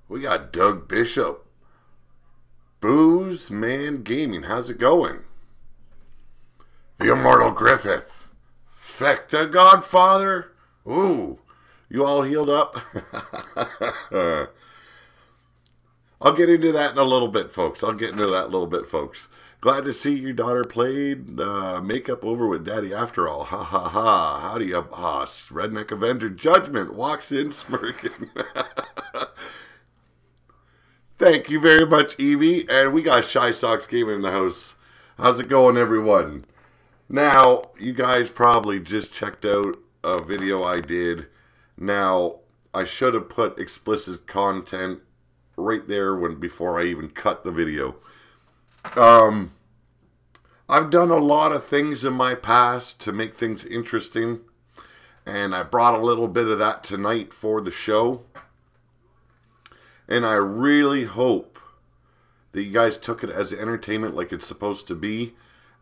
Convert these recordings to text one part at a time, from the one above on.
We got Doug Bishop. Booze Man Gaming, how's it going? The Immortal Griffith. Feck the Godfather. Ooh, you all healed up? I'll get into that in a little bit, folks. Glad to see your daughter played makeup over with Daddy after all. Ha ha ha. How do you boss? Redneck Avenger Judgment walks in smirking. Thank you very much, Evie. And we got Shy Sox Gaming in the house. How's it going, everyone? Now, you guys probably just checked out a video I did. Now, I should have put explicit content right there before I even cut the video. I've done a lot of things in my past to make things interesting, and I brought a little bit of that tonight for the show. And I really hope that you guys took it as entertainment like it's supposed to be,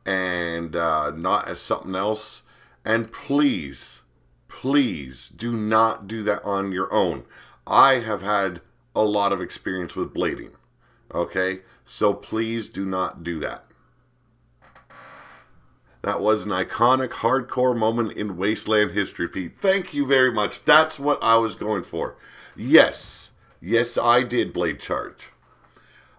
and not as something else. And please, please do not do that on your own. I have had a lot of experience with blading. Okay? So please do not do that. That was an iconic hardcore moment in Wasteland history, Pete. Thank you very much. That's what I was going for. Yes. Yes, I did blade charge.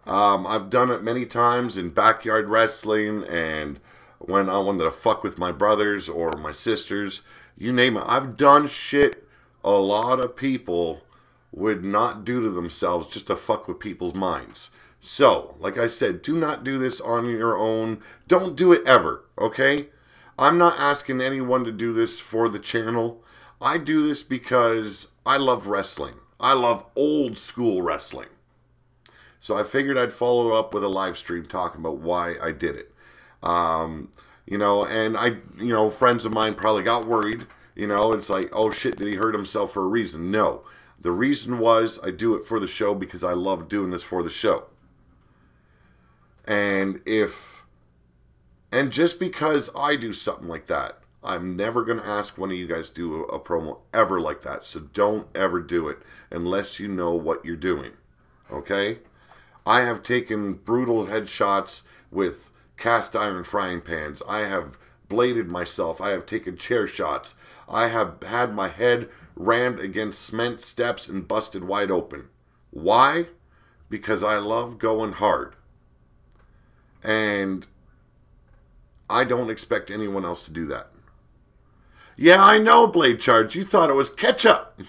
I've done it many times in backyard wrestling, and when I wanted to fuck with my brothers or my sisters, you name it. I've done shit a lot of people would not do to themselves just to fuck with people's minds. So, like I said, do not do this on your own. Don't do it ever, okay? I'm not asking anyone to do this for the channel. I do this because I love wrestling. I love old school wrestling. So I figured I'd follow up with a live stream talking about why I did it. You know, and friends of mine probably got worried. You know, it's like, oh shit, did he hurt himself for a reason? No. The reason was I do it for the show because I love doing this for the show. And just because I do something like that, I'm never going to ask one of you guys to do a promo ever like that. So don't ever do it unless you know what you're doing. Okay? I have taken brutal headshots with cast iron frying pans. I have bladed myself. I have taken chair shots. I have had my head rammed against cement steps and busted wide open. Why? Because I love going hard. And I don't expect anyone else to do that. Yeah, I know, Blade Charge. You thought it was ketchup.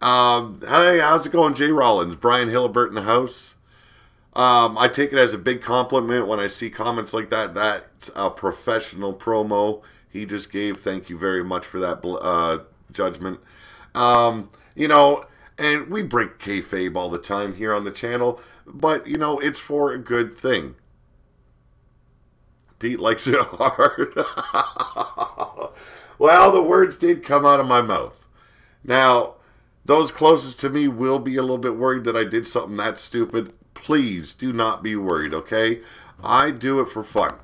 Hey, how's it going, Jay Rollins? Brian Hillebert in the house. I take it as a big compliment when I see comments like that. That's a professional promo he just gave. Thank you very much for that judgment. You know, and we break kayfabe all the time here on the channel, but, you know, it's for a good thing. Pete likes it hard. Well, the words did come out of my mouth. Now, those closest to me will be a little bit worried that I did something that stupid. Please do not be worried, okay? I do it for fun.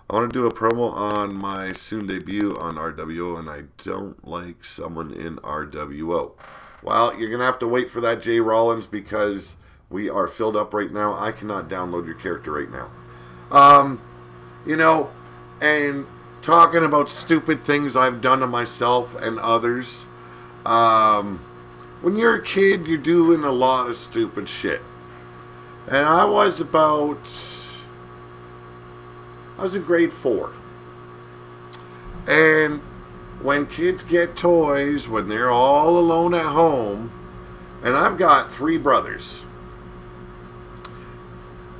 I want to do a promo on my soon debut on RWO, and I don't like someone in RWO. Well, you're going to have to wait for that, Jay Rollins, because we are filled up right now. I cannot download your character right now. You know, and talking about stupid things I've done to myself and others. When you're a kid, you're doing a lot of stupid shit. And I was in grade 4. And when kids get toys, when they're all alone at home, and I've got 3 brothers.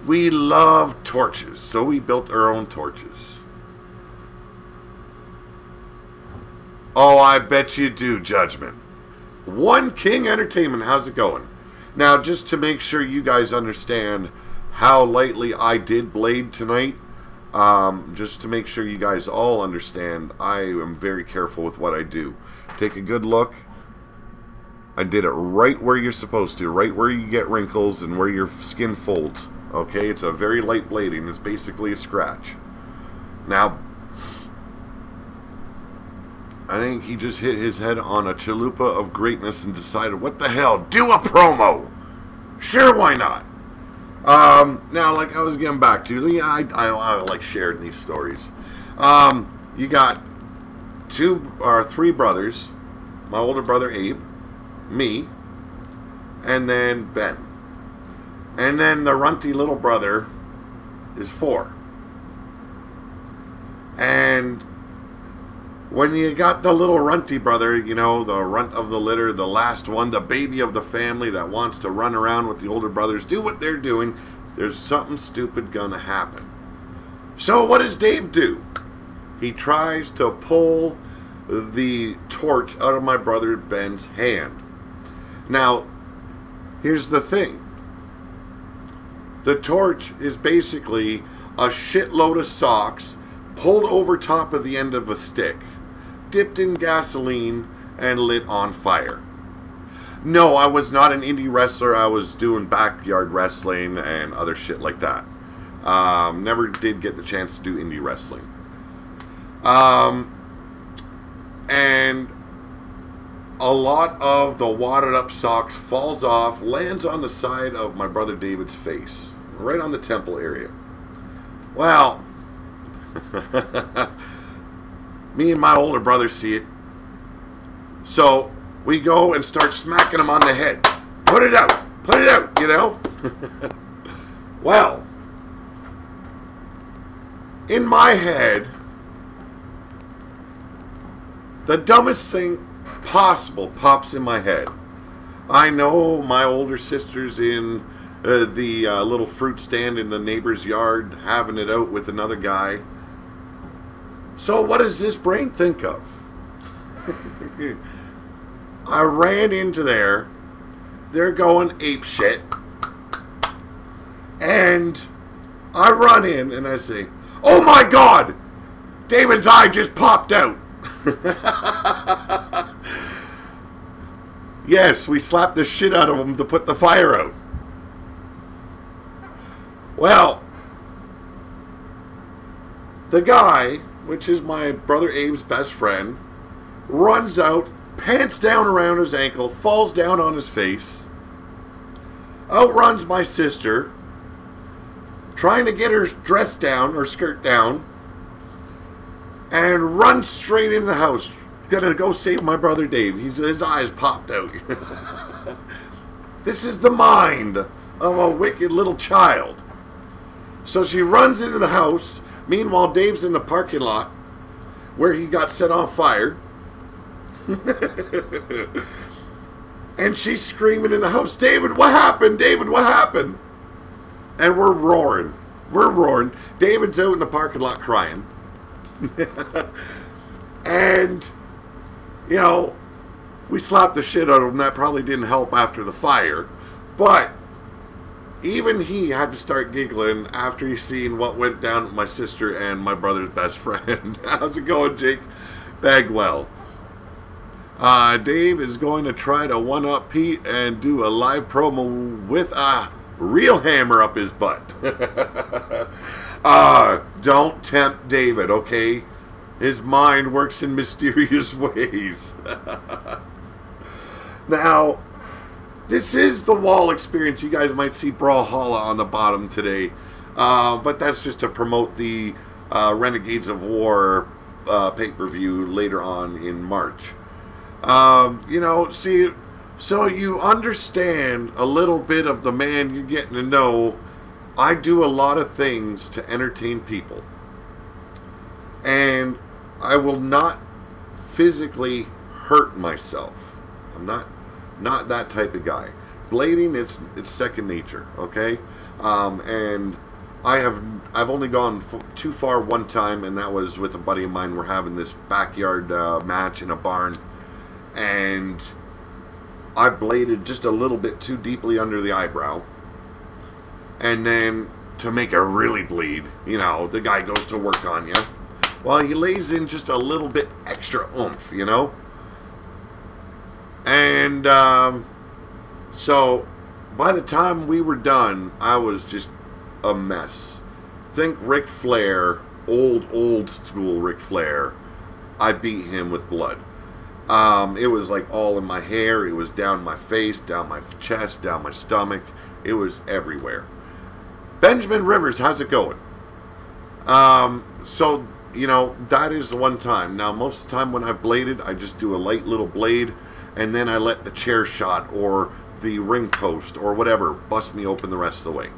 We love torches, so we built our own torches. Oh, I bet you do, Judgment. One King Entertainment, how's it going? Now, just to make sure you guys understand how lightly I did blade tonight, just to make sure you guys all understand, I am very careful with what I do. Take a good look. I did it right where you're supposed to, right where you get wrinkles and where your skin folds. Okay, it's a very light blading. It's basically a scratch. Now, I think he just hit his head on a chalupa of greatness and decided, what the hell, do a promo! Sure, why not? Now, like I was getting back to, yeah, I like sharing these stories. You got 2 or 3 brothers, my older brother Abe, me, and then Ben. And then the runty little brother is 4. And when you got the little runty brother, you know, the runt of the litter, the last one, the baby of the family that wants to run around with the older brothers, do what they're doing, there's something stupid gonna happen. So what does Dave do? He tries to pull the torch out of my brother Ben's hand. Now, here's the thing. The torch is basically a shitload of socks pulled over top of the end of a stick, dipped in gasoline, and lit on fire. No, I was not an indie wrestler. I was doing backyard wrestling and other shit like that. Never did get the chance to do indie wrestling. And a lot of the wadded up socks falls off, lands on the side of my brother David's face, right on the temple area. Well, me and my older brother see it. So we go and start smacking him on the head. Put it out, you know? Well, in my head, the dumbest thing possible pops in my head. I know my older sister's in the little fruit stand in the neighbor's yard having it out with another guy. So what does this brain think of? I ran into there. They're going ape shit. And I run in and I say, "Oh my God! David's eye just popped out." Yes, we slapped the shit out of him to put the fire out. Well, the guy, which is my brother Abe's best friend, runs out, pants down around his ankle, falls down on his face, outruns my sister, trying to get her dress down, or skirt down, and runs straight in the house. Gonna go save my brother Dave. His eyes popped out. This is the mind of a wicked little child. So she runs into the house. Meanwhile, Dave's in the parking lot where he got set on fire. And she's screaming in the house, "David, what happened? David, what happened?" And we're roaring. We're roaring. David's out in the parking lot crying. And, you know, we slapped the shit out of him. That probably didn't help after the fire. But even he had to start giggling after he seen what went down with my sister and my brother's best friend. How's it going, Jake Bagwell? Dave is going to try to one-up Pete and do a live promo with a real hammer up his butt. Don't tempt David, okay? His mind works in mysterious ways. Now, this is the wall experience. You guys might see Brawlhalla on the bottom today. But that's just to promote the Renegades of War pay-per-view later on in March. You know, see, so you understand a little bit of the man you're getting to know. I do a lot of things to entertain people. And I will not physically hurt myself. I'm not that type of guy. Blading, it's second nature, okay? And I've only gone too far one time, and that was with a buddy of mine. We're having this backyard match in a barn, and I bladed just a little bit too deeply under the eyebrow. And then to make it really bleed, you know, the guy goes to work on you. Well, he lays in just a little bit extra oomph, you know? And so by the time we were done, I was just a mess. Think Ric Flair, old school Ric Flair, I beat him with blood. It was like all in my hair. It was down my face, down my chest, down my stomach. It was everywhere. Benjamin Rivers, how's it going? So, you know, that is the one time. Now, most of the time when I've bladed, I just do a light little blade, and then I let the chair shot or the ring post or whatever bust me open the rest of the way.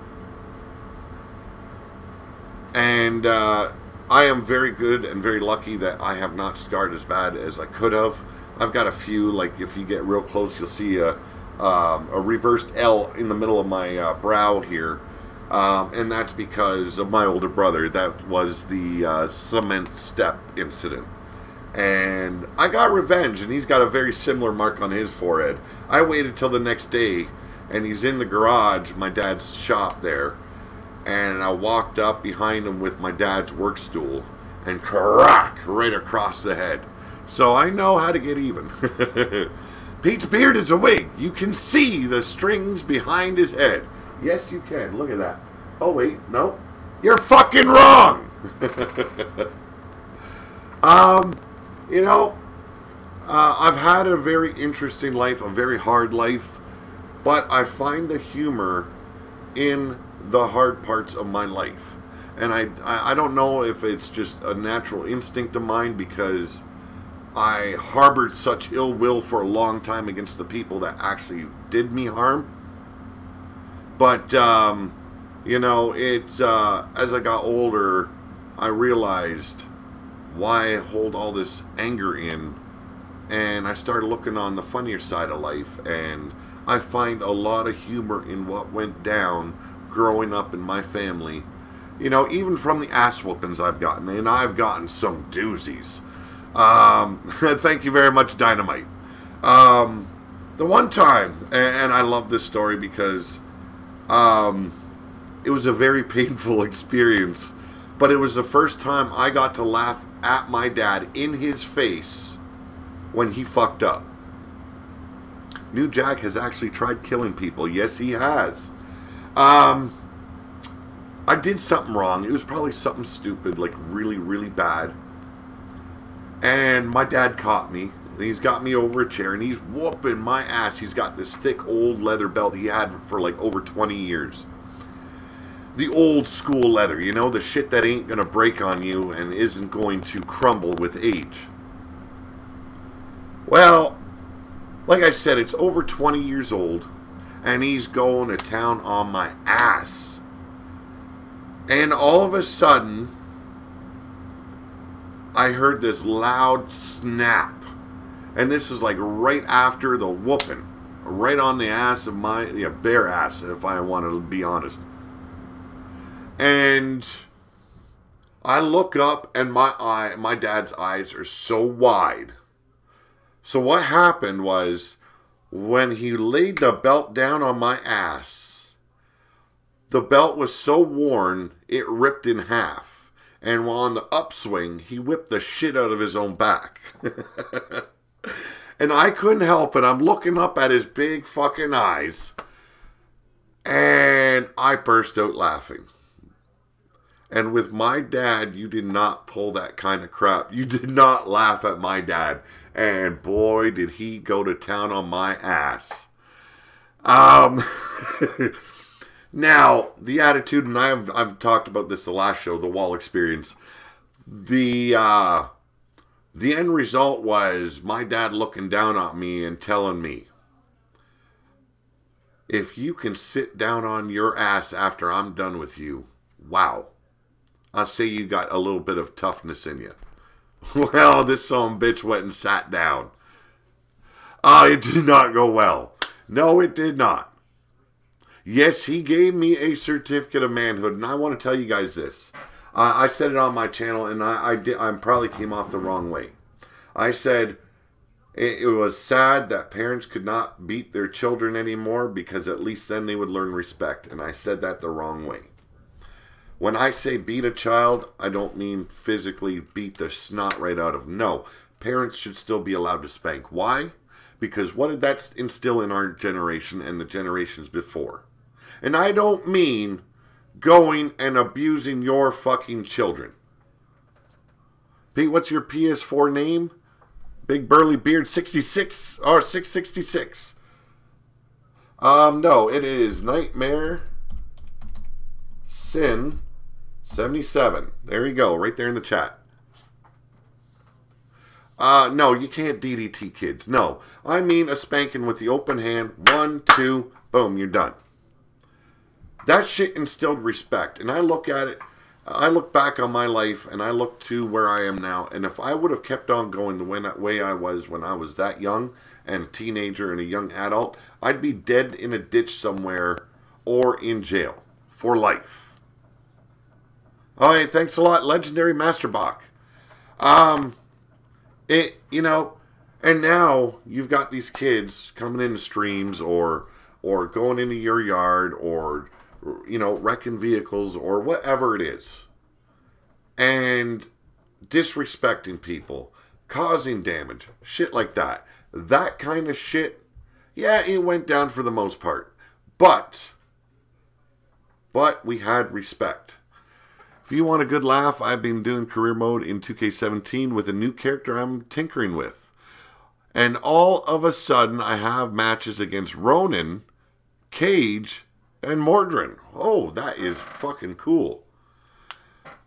And I am very good and very lucky that I have not scarred as bad as I could have. I've got a few, like if you get real close, you'll see a reversed L in the middle of my brow here. And that's because of my older brother. That was the cement step incident. And I got revenge, and he's got a very similar mark on his forehead. I waited till the next day, and he's in the garage, my dad's shop there. And I walked up behind him with my dad's work stool, and crack, right across the head. So I know how to get even. Pete's beard is a wig. You can see the strings behind his head. Yes, you can. Look at that. Oh, wait. No. You're fucking wrong. You know, I've had a very interesting life, a very hard life, but I find the humor in the hard parts of my life. And I don't know if it's just a natural instinct of mine because I harbored such ill will for a long time against the people that actually did me harm. But, you know, it's, as I got older, I realized why I hold all this anger in, and I started looking on the funnier side of life, and I find a lot of humor in what went down growing up in my family. You know, even from the ass whoopings I've gotten, and I've gotten some doozies. Thank you very much, Dynamite. The one time, and I love this story because it was a very painful experience, but it was the first time I got to laugh at my dad in his face when he fucked up. New Jack has actually tried killing people. Yes, he has. I did something wrong. It was probably something stupid, like really, really bad. And my dad caught me. He's got me over a chair, and he's whooping my ass. He's got this thick old leather belt he had for like over 20 years. The old school leather, you know, the shit that ain't gonna break on you and isn't going to crumble with age. Well, like I said, it's over 20 years old, and he's going to town on my ass. And all of a sudden, I heard this loud snap. And this was like right after the whooping. Right on the ass of my, bare ass, if I want to be honest. And I look up, and my dad's eyes are so wide. So what happened was, when he laid the belt down on my ass, the belt was so worn, it ripped in half. And while on the upswing, he whipped the shit out of his own back. And I couldn't help it. I'm looking up at his big fucking eyes, and I burst out laughing. And with my dad, you did not pull that kind of crap. You did not laugh at my dad. And boy, did he go to town on my ass. Now, the attitude, and I've talked about this the last show, the wall experience. The end result was my dad looking down on me and telling me, if you can sit down on your ass after I'm done with you, wow. I'll say you got a little bit of toughness in you. Well, this son bitch went and sat down. It did not go well. No, it did not. Yes, he gave me a certificate of manhood, and I want to tell you guys this. I said it on my channel, and I probably came off the wrong way. I said it was sad that parents could not beat their children anymore because at least then they would learn respect, and I said that the wrong way. When I say beat a child, I don't mean physically beat the snot right out of them. No, parents should still be allowed to spank. Why? Because what did that instill in our generation and the generations before? And I don't mean going and abusing your fucking children. Pete, what's your PS4 name? Big Burly Beard 66 or 666. No, it is Nightmare Sin 77. There you go, right there in the chat. No, you can't DDT kids. No, I mean a spanking with the open hand. 1, 2, boom, you're done. That shit instilled respect, and I look at it. I look back on my life, and I look to where I am now, and if I would have kept on going the way I was when I was that young, and a teenager and a young adult, I'd be dead in a ditch somewhere, or in jail, for life. Alright, thanks a lot, Legendary Masterbach. You know, and now you've got these kids coming into streams, or going into your yard, or you know, wrecking vehicles or whatever it is, and disrespecting people, causing damage, shit like that. That kind of shit, yeah, it went down for the most part, but we had respect. If you want a good laugh, I've been doing career mode in 2K17 with a new character I'm tinkering with, and all of a sudden I have matches against Ronan, Cage, and Mordrin. Oh, that is fucking cool.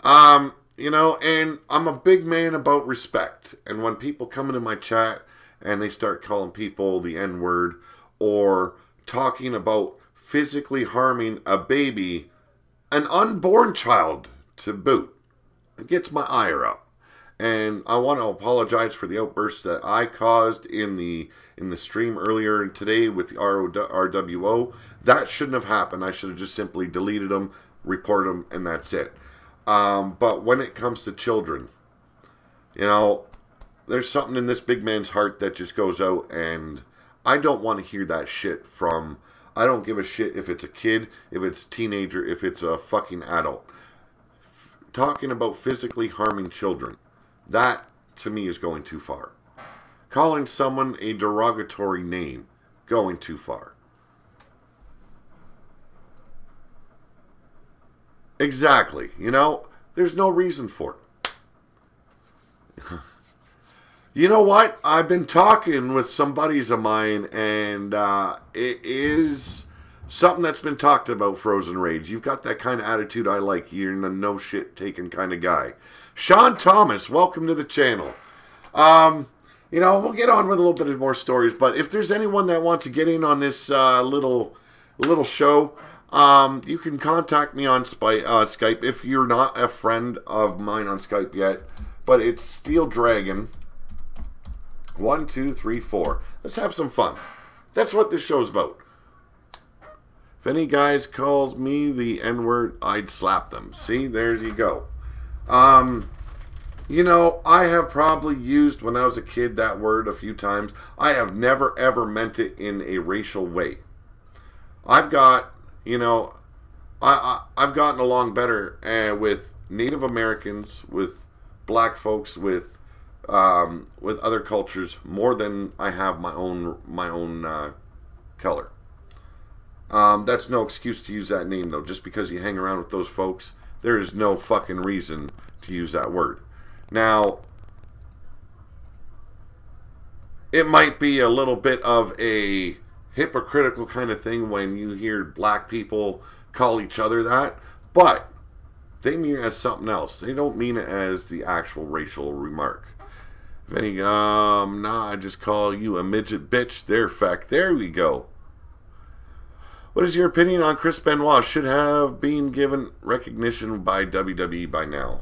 You know, and I'm a big man about respect. And when people come into my chat and they start calling people the N-word or talking about physically harming a baby, an unborn child to boot, it gets my ire up. And I want to apologize for the outbursts that I caused in the stream earlier today with the RWO. That shouldn't have happened. I should have just simply deleted them, reported them, and that's it. But when it comes to children, you know, there's something in this big man's heart that just goes out, and I don't want to hear that shit from, I don't give a shit if it's a kid, if it's a teenager, if it's a fucking adult. Talking about physically harming children, that to me is going too far. Calling someone a derogatory name, going too far. Exactly. You know, there's no reason for it. You know what? I've been talking with some buddies of mine, and it is something that's been talked about, Frozen Rage. You've got that kind of attitude I like. You're a no shit taking kind of guy. Sean Thomas, welcome to the channel. You know, we'll get on with a little bit more stories, but if there's anyone that wants to get in on this little show, you can contact me on Skype if you're not a friend of mine on Skype yet. But it's Steel Dragon 1, 2, 3, 4. Let's have some fun. That's what this show's about. If any guys calls me the N-word, I'd slap them. See, there you go. You know, I have probably used, when I was a kid, that word a few times. I have never, ever meant it in a racial way. I've got, you know, I've gotten along better with Native Americans, with black folks, with other cultures, more than I have my own color. That's no excuse to use that name, though. Just because you hang around with those folks, there is no fucking reason to use that word. Now, it might be a little bit of a hypocritical kind of thing when you hear black people call each other that, but they mean it as something else. They don't mean it as the actual racial remark. If any, nah, I just call you a midget bitch. There we go. What is your opinion on Chris Benoit? Should have been given recognition by WWE by now.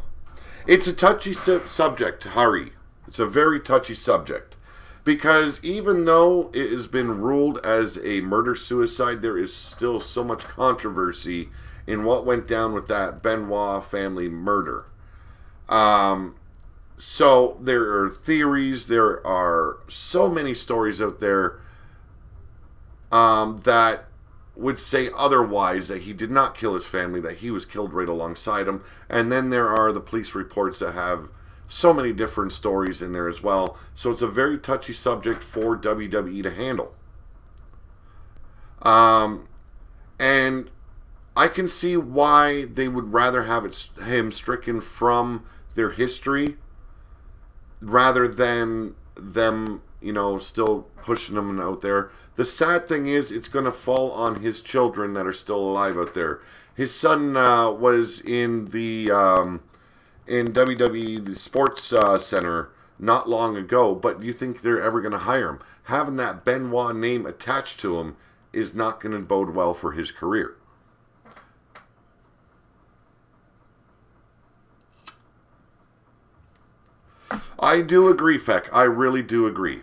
It's a touchy subject, Hari. It's a very touchy subject. Because even though it has been ruled as a murder-suicide, there is still so much controversy in what went down with that Benoit family murder. So there are theories, there are so many stories out there that would say otherwise, that he did not kill his family, that he was killed right alongside him. And then there are the police reports that have so many different stories in there as well. So it's a very touchy subject for WWE to handle. And I can see why they would rather have him stricken from their history rather than them, you know, still pushing them out there. The sad thing is, it's going to fall on his children that are still alive out there. His son was in the in WWE, the Sports Center, not long ago. But do you think they're ever going to hire him? Having that Benoit name attached to him is not going to bode well for his career. I do agree, Feck. I really do agree.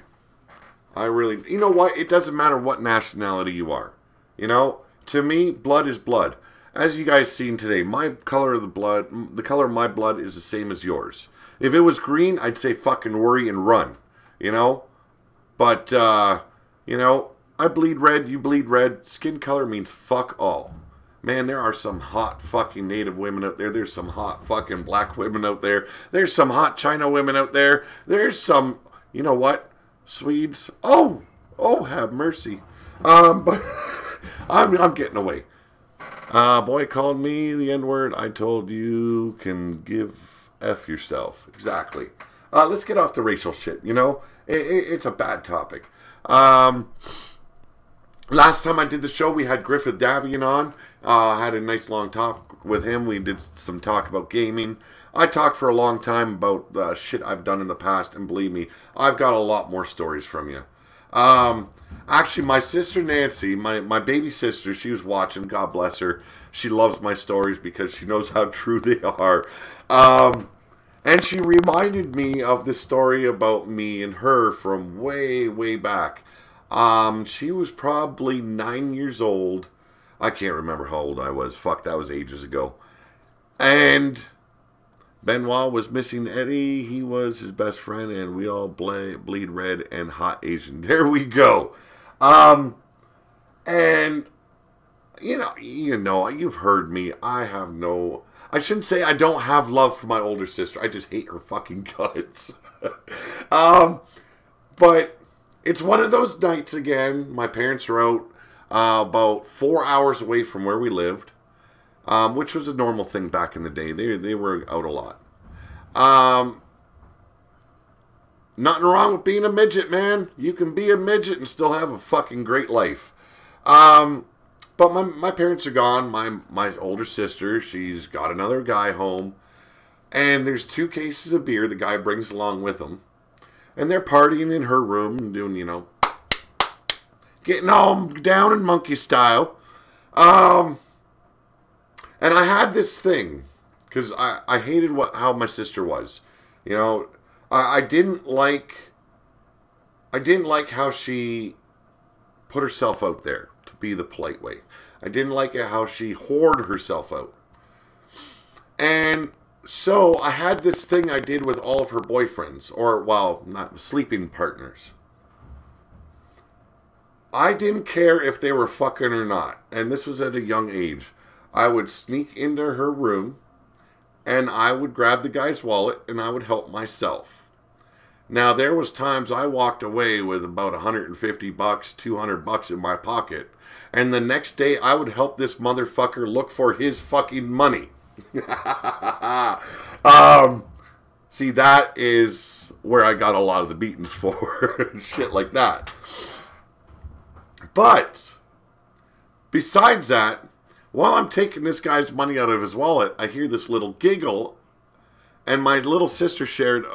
You know what? It doesn't matter what nationality you are. You know, to me, blood is blood. As you guys seen today, my color of the blood, the color of my blood is the same as yours. If it was green, I'd say fucking worry and run. You know? But, you know, I bleed red, you bleed red. Skin color means fuck all. Man, there are some hot fucking Native women out there. There's some hot fucking black women out there. There's some hot China women out there. There's some, you know what, Swedes. Oh, have mercy. But I'm getting away. Boy called me the N-word. I told you can give F yourself. Exactly. Let's get off the racial shit, you know. It's a bad topic. Last time I did the show, we had Griffith Davion on. Had a nice long talk with him. We did some talk about gaming. I talked for a long time about shit I've done in the past, and believe me, I've got a lot more stories from you. Actually, my sister Nancy, my baby sister, she was watching. God bless her. She loves my stories because she knows how true they are. And she reminded me of this story about me and her from way, way back. She was probably 9 years old. I can't remember how old I was. Fuck, that was ages ago. And Benoit was missing Eddie. He was his best friend, and we all bleed red and hot Asian. There we go. And you know, you've heard me. I shouldn't say I don't have love for my older sister. I just hate her fucking guts. But it's one of those nights again. My parents are out about 4 hours away from where we lived, which was a normal thing back in the day. They were out a lot. Nothing wrong with being a midget, man. You can be a midget and still have a fucking great life. But my parents are gone. My older sister, she's got another guy home. And there's 2 cases of beer the guy brings along with him. And they're partying in her room and doing, you know, getting all down in monkey style. And I had this thing, because I hated how my sister was. You know, I didn't like how she put herself out there, to be the polite way. I didn't like how she whored herself out. And so I had this thing I did with all of her boyfriends, or, well, not sleeping partners. I didn't care if they were fucking or not, and this was at a young age. I would sneak into her room, and I would grab the guy's wallet, and I would help myself. Now, there was times I walked away with about $150, $200 in my pocket, and the next day I would help this motherfucker look for his fucking money. See, that is where I got a lot of the beatings for. Shit like that. But besides that, while I'm taking this guy's money out of his wallet, I hear this little giggle, and my little sister shared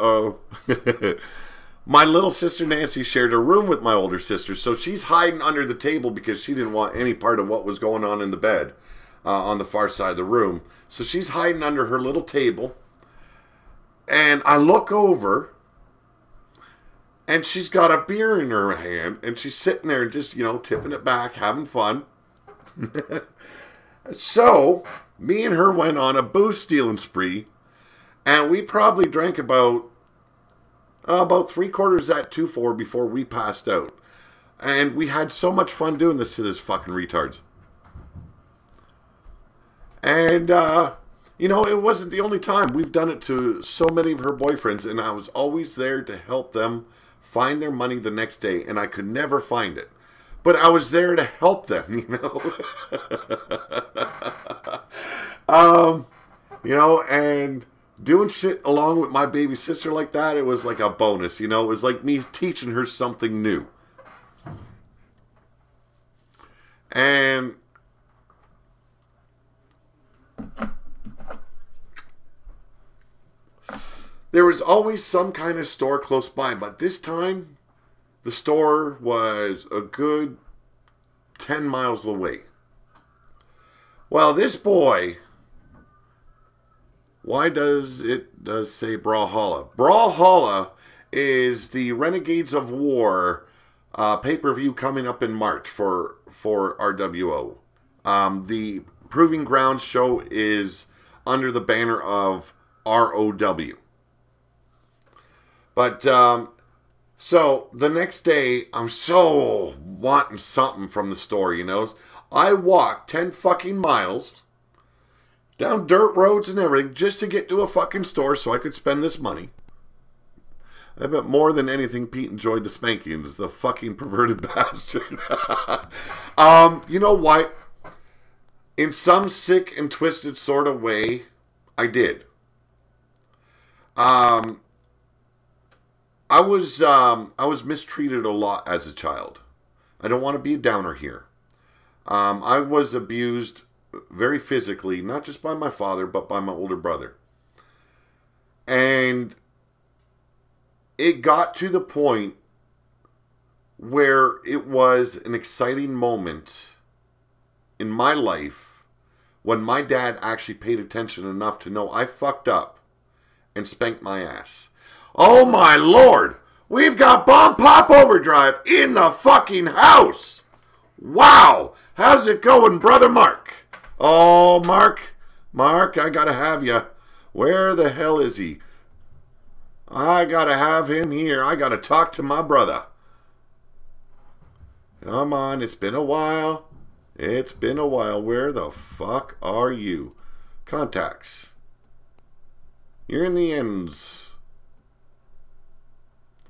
my little sister Nancy shared a room with my older sister, so she's hiding under the table because she didn't want any part of what was going on in the bed on the far side of the room. So she's hiding under her little table, and I look over, and she's got a beer in her hand, and she's sitting there and just, you know, tipping it back, having fun. So, me and her went on a booze stealing spree, and we probably drank about 3/4 of that 2-4 before we passed out. And we had so much fun doing this to this fucking retards. And, you know, it wasn't the only time. We've done it to so many of her boyfriends, and I was always there to help them find their money the next day, and I could never find it. But I was there to help them, you know. You know, and doing shit along with my baby sister like that, it was like a bonus, you know? It was like me teaching her something new. And there was always some kind of store close by, but this time the store was a good 10 miles away. Well, this boy, why does it say Brawlhalla? Brawlhalla is the Renegades of War pay-per-view coming up in March for RWO. The Proving Grounds show is under the banner of ROW. But, so the next day, I'm so wanting something from the store, you know. I walked 10 fucking miles down dirt roads and everything just to get to a fucking store so I could spend this money. I bet more than anything, Pete enjoyed the spankings, the fucking perverted bastard. You know what? In some sick and twisted sort of way, I did. I was mistreated a lot as a child. I don't want to be a downer here. I was abused very physically, not just by my father, but by my older brother. And it got to the point where it was an exciting moment in my life when my dad actually paid attention enough to know I fucked up and spanked my ass. Oh my Lord! We've got Bombpop Overdrive in the fucking house! Wow! How's it going, Brother Mark? Oh, Mark, I gotta have you. Where the hell is he? I gotta have him here. I gotta talk to my brother. Come on, it's been a while. It's been a while. Where the fuck are you? Contacts. You're in the ends.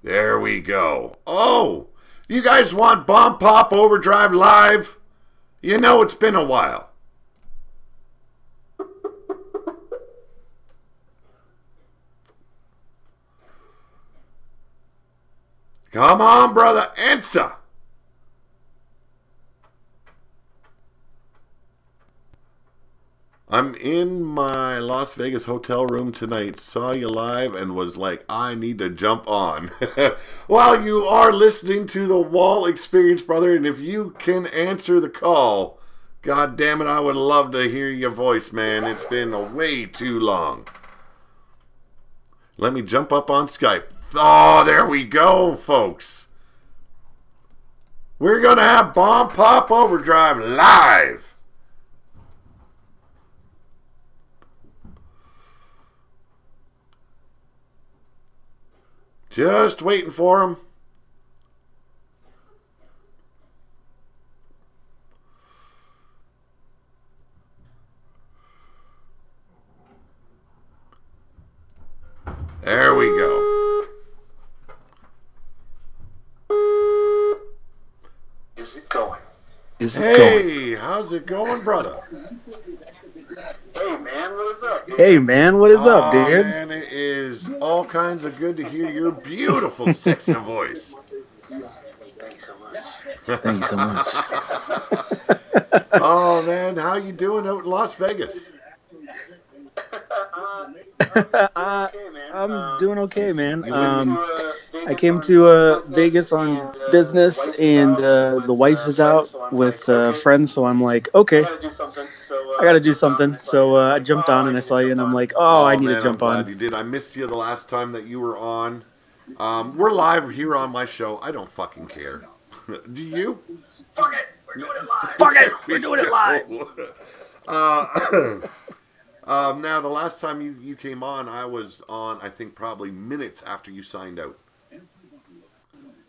There we go. Oh, you guys want Bombpop Overdrive live? You know it's been a while. Come on, brother, answer. I'm in my Las Vegas hotel room tonight, saw you live, and was like, I need to jump on. Well, you are listening to the Wall Experience, brother, and if you can answer the call, God damn it, I would love to hear your voice, man. It's been way too long. Let me jump up on Skype. Oh, there we go, folks. We're going to have Bombpop Overdrive live. Just waiting for him. There we go. Is it going? Hey, how's it going, brother? Hey man, what is up? Dude? Hey man, what is up, dude? Man, it is all kinds of good to hear your beautiful, sexy voice. Thanks so much. Thank you so much. Oh man, how you doing out in Las Vegas? I'm doing okay, man. I came to Vegas on business, and the wife is out with friends, so I'm like, okay, I gotta do something. So I jumped on and I saw you, and I'm like, oh, I need to jump I'm on. glad you did. I missed you the last time that you were on. We're live here on my show. I don't fucking care. Do you? Fuck it, we're doing it live. Fuck it, we're doing it live. Now, the last time you came on, I was on, I think, probably minutes after you signed out.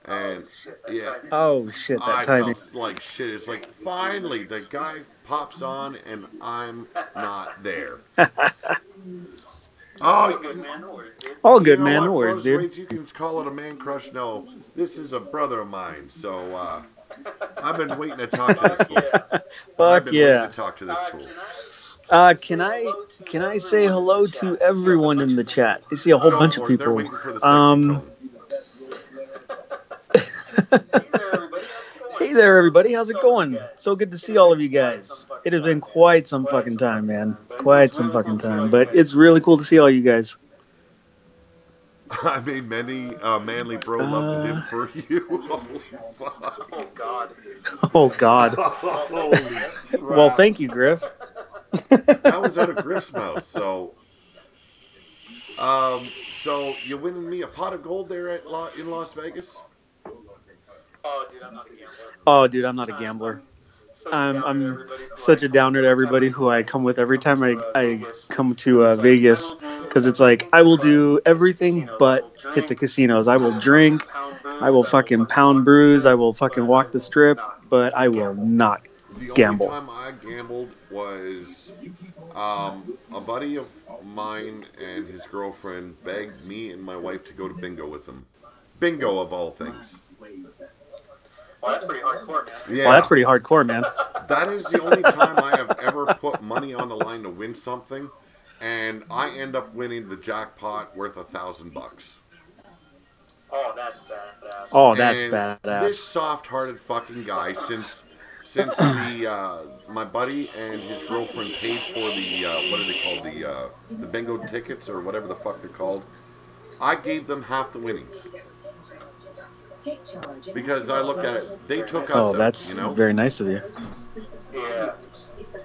And, yeah. Oh, shit, that I timing. felt like shit. It's like, finally, the guy pops on, and I'm not there. Oh, good man, no worries, dude. All good, You know man, what, no worries, Forrest dude. Rage, you can call it a man crush. No, this is a brother of mine, so, I've been waiting to talk to this fool. Fuck yeah. Waiting to talk to this fool. Can I say hello to everyone in the chat? I see a whole bunch of people. They're waiting for the sexy tone. Hey there, everybody. How's it going? So good to see all of you guys. It has been quite some fucking time, man. Quite some fucking time. But it's really cool to see all you guys. I made many manly bro loved him for you. Holy fuck. Oh, God. Oh, God. Well, thank you, Griff. That was out of Griff's mouth, so... So, you winning me a pot of gold there in Las Vegas? Oh, dude, I'm not a gambler. Oh, dude, I'm not a gambler. I'm such a downer to everybody who I come with every time I come to Vegas, because it's like, I will do everything but hit the casinos. I will drink, I will fucking pound brews, I will fucking walk the strip, but I will not gamble. The only time I gambled was a buddy of mine and his girlfriend begged me and my wife to go to bingo with them. Bingo, of all things. Well, that's pretty hardcore, man. Yeah. Well, that's pretty hardcore, man. That is the only time I have ever put money on the line to win something, and I end up winning the jackpot worth $1,000. Oh, that's badass. Oh, that's and badass. This soft-hearted fucking guy, since the my buddy and his girlfriend paid for the what are they called, the bingo tickets or whatever the fuck they're called, I gave them half the winnings. Because I looked at it, they took us out, that's very nice of you. Yeah.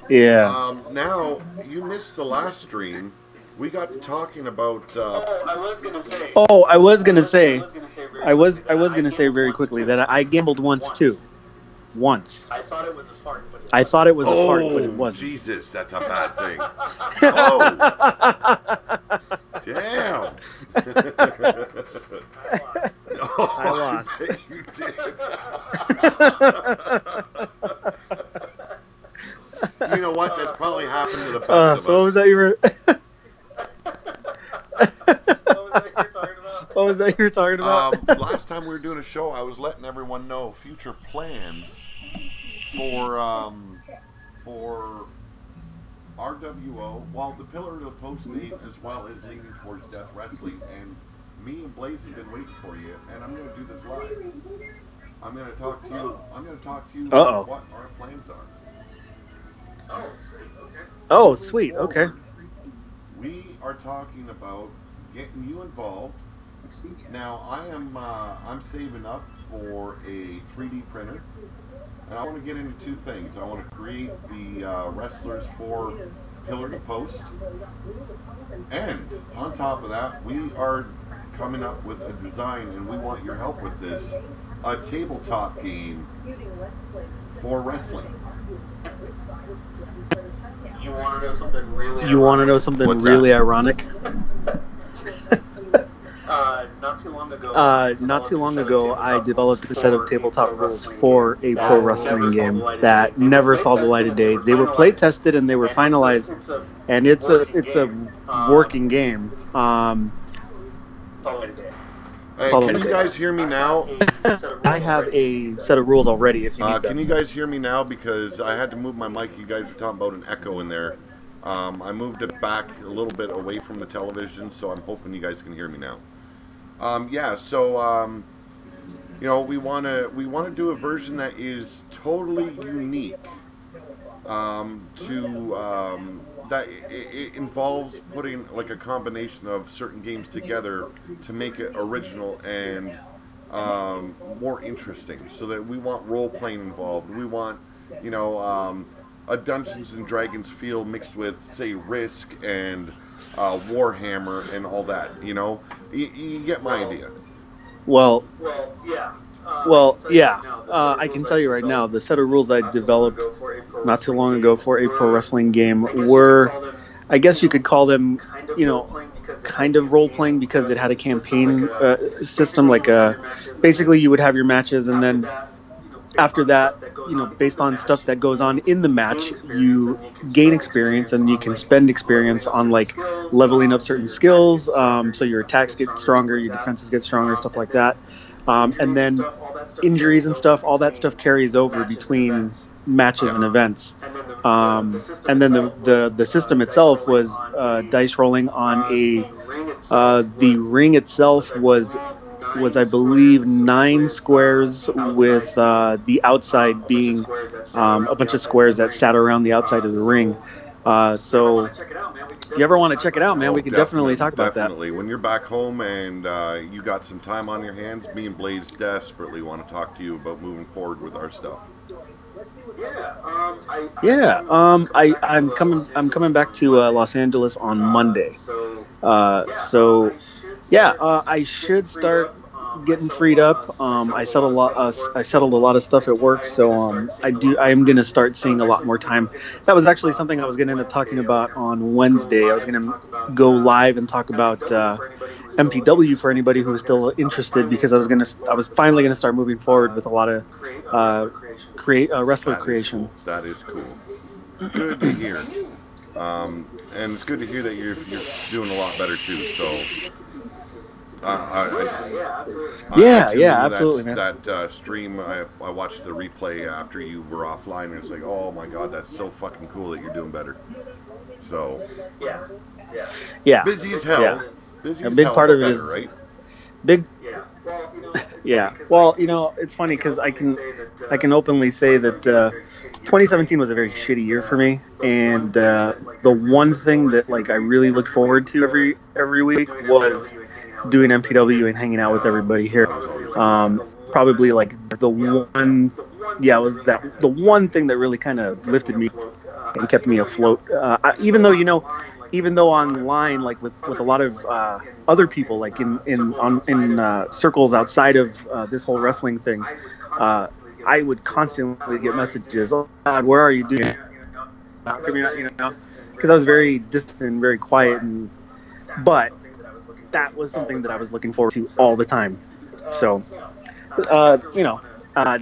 Yeah. Now, you missed the last stream. We got to talking about... I was gonna say very quickly that I gambled once too. Once. I thought it was a fart, but it wasn't. Jesus, that's a bad thing. Oh. Damn. I lost. You did. You know what? That's probably happened to the best of us. So what was that you were... What was that you were talking about? Last time we were doing a show, I was letting everyone know future plans for RWO, well, the Pillar of the Post name, as well as leaning towards Death Wrestling, and me and Blaze have been waiting for you, and I'm going to do this live. I'm going to talk to you about what our plans are. Oh, sweet. Okay. We are talking about getting you involved. Now, I'm saving up for a 3D printer, and I want to get into two things. I want to create the wrestlers for Pillar to Post, and on top of that, we are coming up with a design, and we want your help with this, a tabletop game for wrestling. You want to know something really really ironic? Not too long ago, I developed a set of tabletop rules for a pro wrestling game that never saw the light of day. They were play tested and they were finalized, and it's a working game. Hey, can you guys hear me now? I have a set of rules already. If you need can you guys hear me now? Because I had to move my mic. You guys were talking about an echo in there. I moved it back a little bit away from the television, so I'm hoping you guys can hear me now. We want to do a version that is totally unique. That it involves putting like a combination of certain games together to make it original and more interesting. So that we want role playing involved. We want a Dungeons and Dragons feel mixed with, say, Risk and Warhammer and all that. You get my idea. Well, yeah. I can tell you right now, the set of rules I developed not too long ago for a pro wrestling game were, I guess you could call them, kind of role-playing, because it had a campaign system. Like, basically you would have your matches, and then after that, based on stuff that goes on in the match, you gain experience, and you can spend experience on, like, leveling up certain skills, so your attacks get stronger, your defenses get stronger, stuff like that. And then injuries and stuff, all that stuff carries over between matches and events. And then the system itself was dice rolling on the ring itself was I believe 9 squares with the outside being a bunch of squares that sat around the outside of the ring. So if you ever want to check it out, man, we can definitely talk about that. Definitely. When you're back home and you got some time on your hands, me and Blaze desperately want to talk to you about moving forward with our stuff. I'm coming back to Los Angeles on Monday. So I should start getting freed up. I settled a lot of stuff at work, so I am going to start seeing a lot more time. That was actually something I was going to end up talking about on Wednesday. I was going to go live and talk about MPW for anybody who was still interested, because I was finally going to start moving forward with a lot of wrestler creation. That is cool. Good to hear. And it's good to hear that you're doing a lot better too. So. Absolutely, man. That stream, I watched the replay after you were offline, and it's like, oh my god, that's so fucking cool that you're doing better. So, busy as hell. Yeah. Busy A as big hell, part of it better, is right? big. Yeah. Well, it's funny because I can openly say that 2017 was a very shitty year for me, and the one thing that I really looked forward to every week was doing MPW and hanging out with everybody here. Probably the one thing that really kind of lifted me and kept me afloat. Even though online, with a lot of other people, in circles outside of this whole wrestling thing, I would constantly get messages. Oh God, where are you doing? Because I was very distant and very quiet, but that was something that I was looking forward to all the time. So,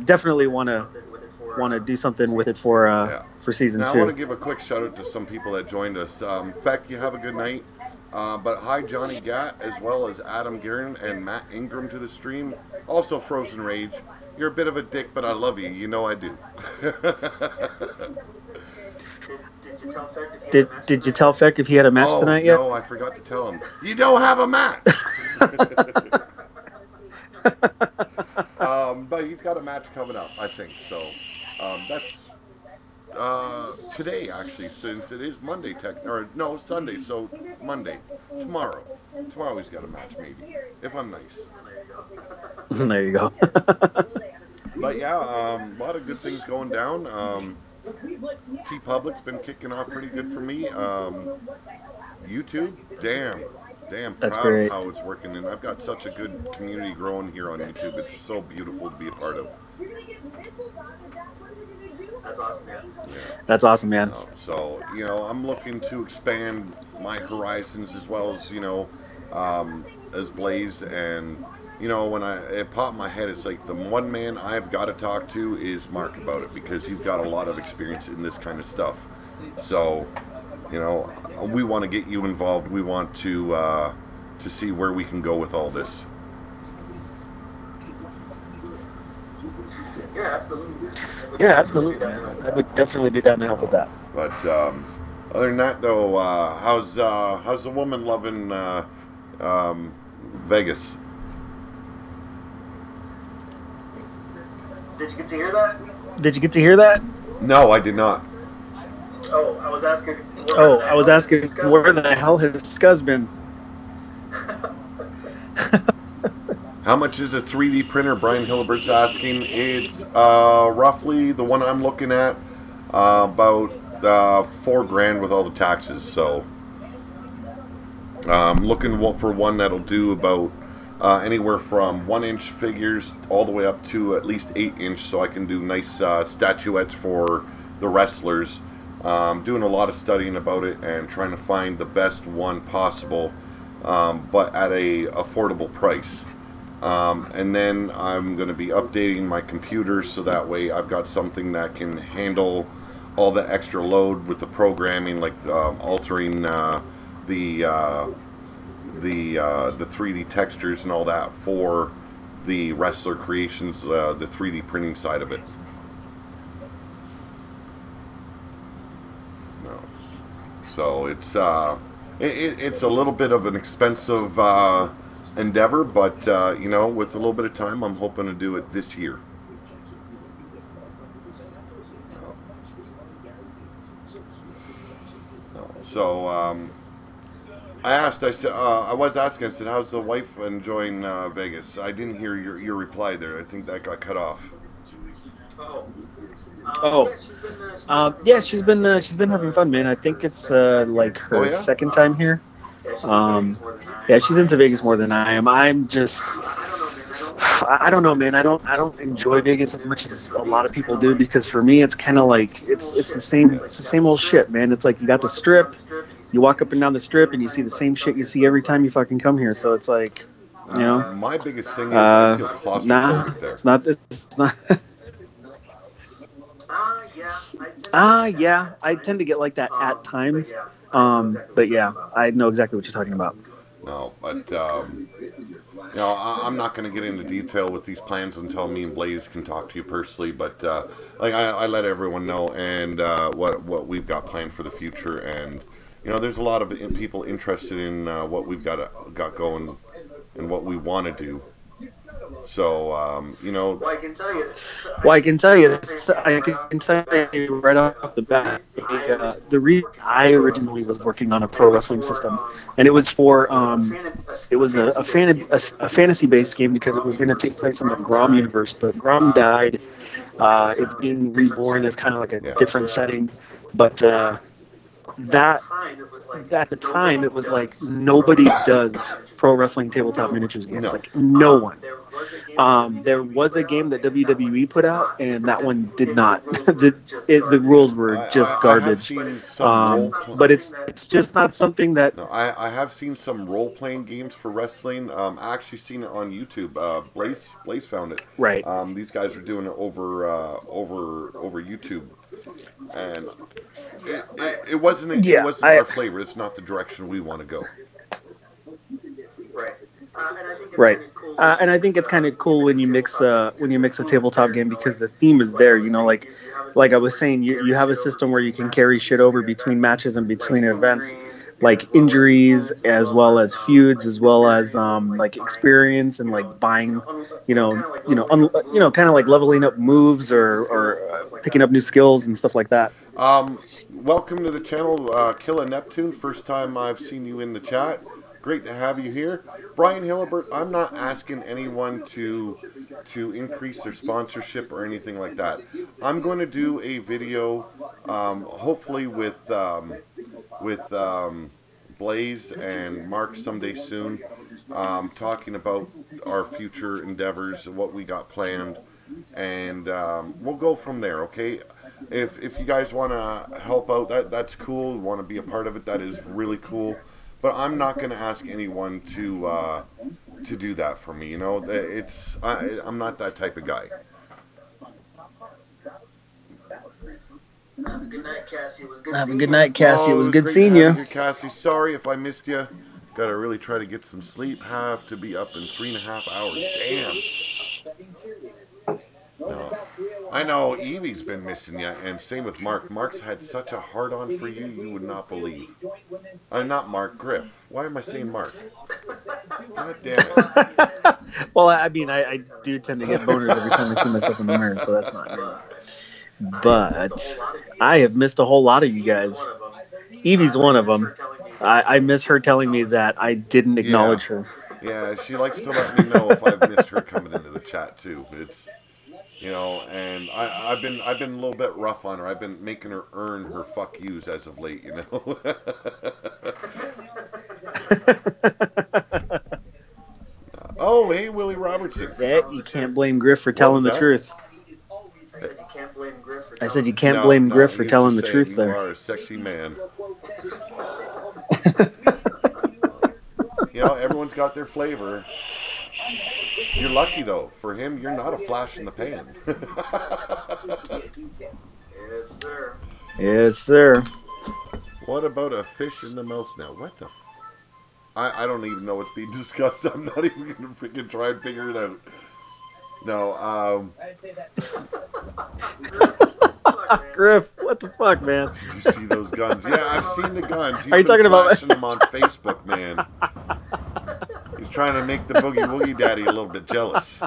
definitely want to do something with it for season 2. I want to give a quick shout out to some people that joined us. Feck, you have a good night. But hi, Johnny Gatt, as well as Adam Guerin and Matt Ingram to the stream. Also, Frozen Rage. You're a bit of a dick, but I love you. You know I do. Did you tell Feck if he had a match tonight yet? No, I forgot to tell him. You don't have a match. But he's got a match coming up, I think. So that's today, actually, since it is Monday, Sunday. So Monday, tomorrow he's got a match, maybe, if I'm nice. There you go. But yeah, a lot of good things going down. T-Public's been kicking off pretty good for me. YouTube, damn That's proud great. of how it's working, and I've got such a good community growing here on YouTube. It's so beautiful to be a part of. That's awesome, man. So, I'm looking to expand my horizons as well as, as Blaze, and when it popped in my head, it's like the one man I've got to talk to is Mark about it, because you've got a lot of experience in this kind of stuff. So, we want to get you involved. We want to see where we can go with all this. Yeah, absolutely. I would definitely be down to help with that. But other than that, though, how's the woman loving Vegas? Did you get to hear that? Did you get to hear that? No, I did not. Oh, I was asking. Where the hell has Scuzz been? How much is a 3D printer? Brian Hillebert's asking. It's roughly the one I'm looking at, about $4,000 with all the taxes. So I'm looking for one that'll do about anywhere from 1-inch figures all the way up to at least 8-inch, so I can do nice statuettes for the wrestlers. Doing a lot of studying about it and trying to find the best one possible, but at a affordable price. And then I'm going to be updating my computer so that way I've got something that can handle all the extra load with the programming, like altering the 3D textures and all that for the wrestler creations, the 3D printing side of it. No. So it's it's a little bit of an expensive endeavor, but you know, with a little bit of time, I'm hoping to do it this year. So I was asking, I said, how's the wife enjoying Vegas? I didn't hear your reply there. I think that got cut off. Yeah, she's been having fun, man. I think it's like her second time here. Yeah, she's into Vegas more than I am. I'm just, I don't know, man. I don't enjoy Vegas as much as a lot of people do, because for me, it's kind of like it's the same old shit, man. It's like you got the Strip, you walk up and down the Strip, and you see the same shit you see every time you fucking come here. So it's like, you know, my biggest thing is I feel claustrophobic there. It's not this. It's not. Yeah, I tend to get like that at times. But yeah, I know exactly what you're talking about. No, but you know, I'm not going to get into detail with these plans until me and Blaze can talk to you personally. But like I let everyone know, and what we've got planned for the future, and you know, there's a lot of people interested in what we've got going and what we want to do. So, you know. Well, I can tell you this. I can tell you right off the bat. The reason I originally was working on a pro wrestling system, and it was for it was a fantasy-based game, because it was going to take place in the Grom universe, but Grom died. It's being reborn as kind of like a different setting, but that at the time it was like nobody does pro wrestling tabletop miniatures games. Like no one. There was a game that WWE put out, and that one did not. The rules were just garbage. But it's just not something that. No, I have seen some role playing games for wrestling. I actually seen it on YouTube. Blaze found it. Right. These guys are doing it over YouTube, and it wasn't our flavor. It's not the direction we want to go. Right. And I think it's kind of cool when you mix a tabletop game, because the theme is there. You know, like I was saying, you have a system where you can carry shit over between matches and between events, like injuries as well as feuds, as well as like experience and like buying, kind of like leveling up moves or picking up new skills and stuff like that. Welcome to the channel, Killa Neptune. First time I've seen you in the chat. Great to have you here. Brian Hillebert, I'm not asking anyone to increase their sponsorship or anything like that. I'm going to do a video, hopefully with Blaze and Mark someday soon, talking about our future endeavors, what we got planned, and we'll go from there, okay? If you guys want to help out, that's cool. Want to be a part of it, that is really cool. But I'm not going to ask anyone to do that for me. You know, I'm not that type of guy. Have a good night, Kassie. It was good. Have a good night, Kassie. It was good seeing you. Kassie, sorry if I missed you. Got to really try to get some sleep. Have to be up in 3.5 hours. Damn. No. I know Evie's been missing you, and same with Mark. Mark's had such a hard-on for you, you would not believe. Not Mark, Griff. Why am I saying Mark? God damn it. Well, I mean, I do tend to get boners every time I see myself in the mirror, so that's not good. But I have missed a whole lot of you guys. Evie's one of them. I miss her telling me that I didn't acknowledge her. Yeah, she likes to let me know if I've missed her coming into the chat, too. It's... You know, and I've been a little bit rough on her. I've been making her earn her fuck yous as of late, you know. Oh, hey, Willie Robertson. Yeah, you can't blame Griff for telling the truth. I said you can't blame Griff for telling the truth there. You are a sexy man. You know, everyone's got their flavor. You're lucky, though. For him, you're not a flash in the pan. Yes, sir. Yes, sir. What about a fish in the mouth now? What the... I don't even know what's being discussed. I'm not even going to freaking try and figure it out. No, Griff, what the fuck, man? did you see those guns? Yeah, I've seen the guns. He's Are you talking about flashing them on Facebook, man? He's trying to make the Boogie Woogie Daddy a little bit jealous.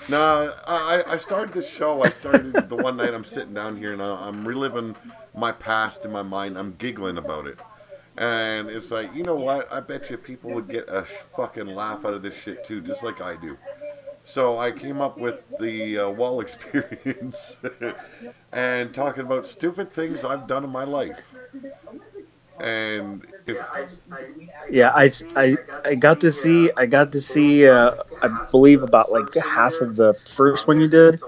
No, I started this show. I started the one night I'm sitting down here and I'm reliving my past in my mind. I'm giggling about it. And it's like, you know what? I bet you people would get a fucking laugh out of this shit too, just like I do. So I came up with the wall experience and talking about stupid things I've done in my life. And yeah, I got to see I believe about like half of the first one you did.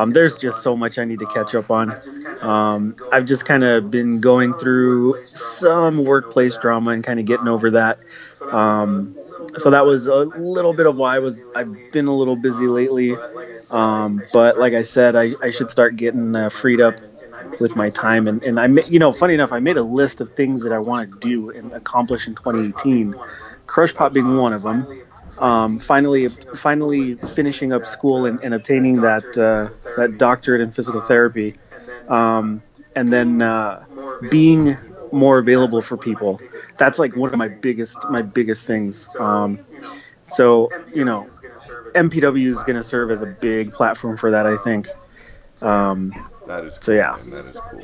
There's just so much I need to catch up on. I've just kind of been going through some workplace drama and kind of getting over that. So that was a little bit of why I've been a little busy lately. But like I said, I should start getting freed up with my time. And I, funny enough, I made a list of things that I want to do and accomplish in 2018. Crush Pop being one of them. Finally finishing up school and obtaining that doctorate in physical therapy. And then being more available for people. That's like one of my biggest things. So, MPW is going to serve as a big platform for that, I think. that is cool, so yeah. Man, that is cool.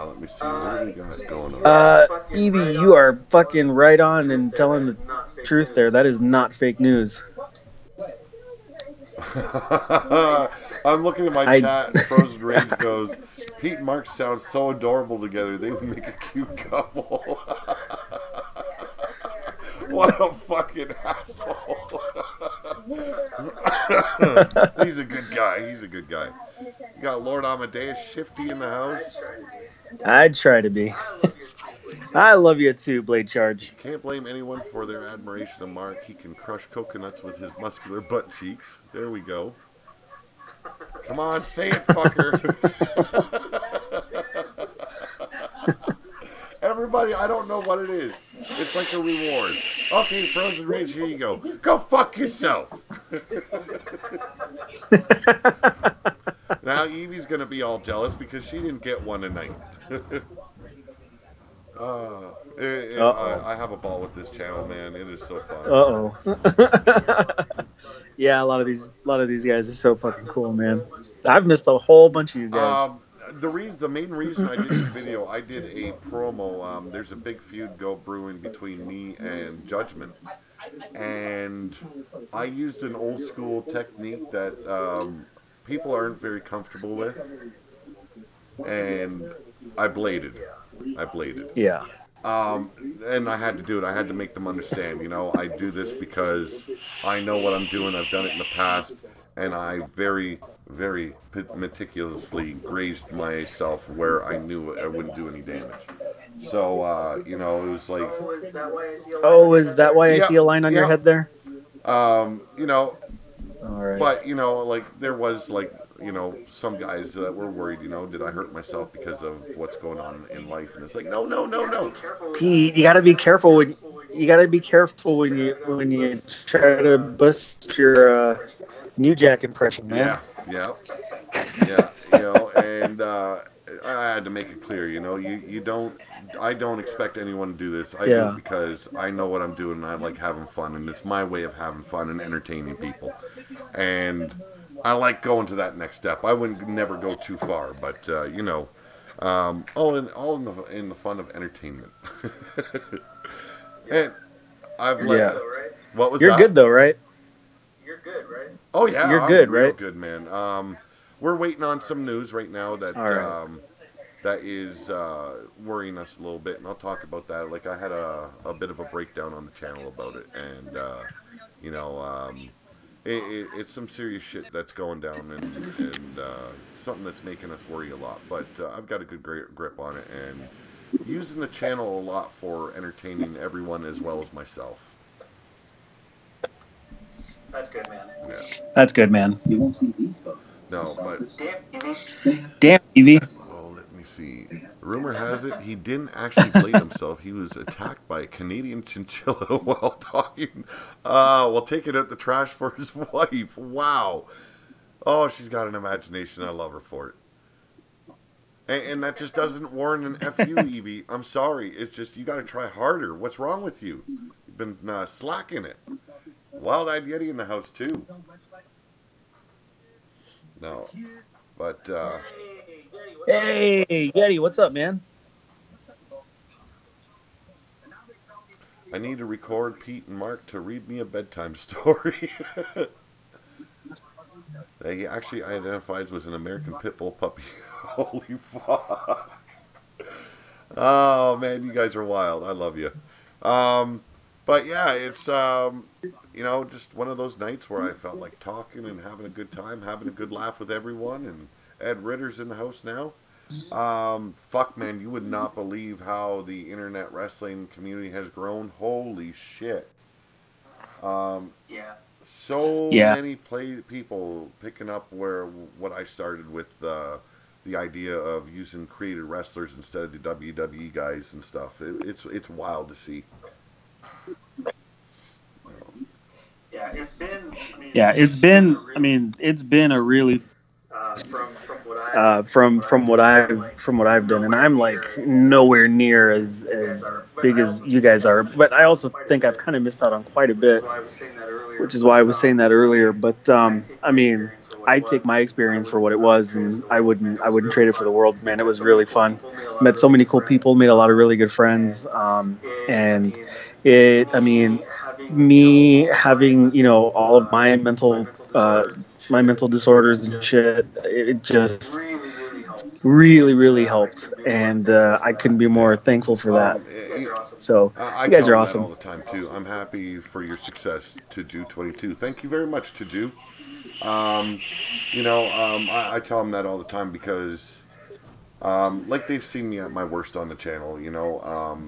Let me see, what do we got going on? Evie, you are fucking right on and telling the truth there. That is not fake news. I'm looking at my chat and Frozen Rage goes, Pete and Mark sound so adorable together. They would make a cute couple. What a fucking asshole. He's a good guy. You got Lord Amadeus Shifty in the house. I'd try to be. I love you too, Blade Charge. Can't blame anyone for their admiration of Mark. He can crush coconuts with his muscular butt cheeks. There we go. Come on, say it, fucker. Everybody, I don't know what it is. It's like a reward. Okay, Frozen Rage, here you go. Go fuck yourself. Now Evie's going to be all jealous because she didn't get one tonight. I have a ball with this channel, man. It is so fun. Yeah, a lot of these guys are so fucking cool, man. I've missed a whole bunch of you guys. The main reason I did this video, I did a promo. There's a big feud brewing between me and Judgment, and I used an old school technique that people aren't very comfortable with, and I bladed. Yeah. And I had to do it. I had to make them understand, I do this because I know what I'm doing. I've done it in the past, and I very, very meticulously grazed myself where I knew I wouldn't do any damage. So, it was like... Oh, is that why I see a line on your head there? All right. But, there was, some guys that were worried, did I hurt myself because of what's going on in life? And it's like, no. Pete, you gotta be careful when you try to bust your New Jack impression, man. Yeah. And I had to make it clear, I don't expect anyone to do this. I do it because I know what I'm doing and I like having fun, and it's my way of having fun and entertaining people. And I like going to that next step. I wouldn't never go too far, but all in the fun of entertainment. And I've let what was You're that? good though, right? You're good, right? Oh yeah, you're good, real right? Good, man. We're waiting on some news right now that that is worrying us a little bit, and I'll talk about that. Like I had a bit of a breakdown on the channel about it, and it's some serious shit that's going down, and something that's making us worry a lot. But I've got a good grip on it, and using the channel a lot for entertaining everyone as well as myself. That's good, man. Yeah. That's good, man. You won't see these folks. No, but... Damn, Evie. Well, let me see. Rumor has it he didn't actually blade himself. He was attacked by a Canadian chinchilla while talking, while taking out the trash for his wife. Wow. Oh, she's got an imagination. I love her for it. And that just doesn't warrant an F you, Evie. I'm sorry. It's just, you got to try harder. What's wrong with you? You've been slacking it. Wild-eyed Yeti in the house, too. No. But, Hey, Yeti, what's up, man? I need to record Pete and Mark to read me a bedtime story. He actually identifies with an American pit bull puppy. Holy fuck. Oh, man, you guys are wild. I love you. But, yeah, it's, you know, just one of those nights where I felt like talking and having a good time, having a good laugh with everyone. And Ed Ritter's in the house now. Fuck, man, you would not believe how the internet wrestling community has grown. Holy shit. So many people picking up what I started with, the idea of using created wrestlers instead of the WWE guys and stuff. It's wild to see. It's been a really from what I've done, and I'm like nowhere near as big as you guys are, but I also think I've kind of missed out on quite a bit, which is why I was saying that earlier. But I mean, I take my experience for what it was, and I wouldn't trade it for the world, man. It was really fun. Met so many cool people, made a lot of really good friends, and me having, you know, all of my mental disorders and shit, it just really helped, and I couldn't be more thankful for that. So you guys are awesome. All the time too. I'm happy for your success, Tiju22. Thank you very much, Tiju. I tell them that all the time because, like, they've seen me at my worst on the channel. You know,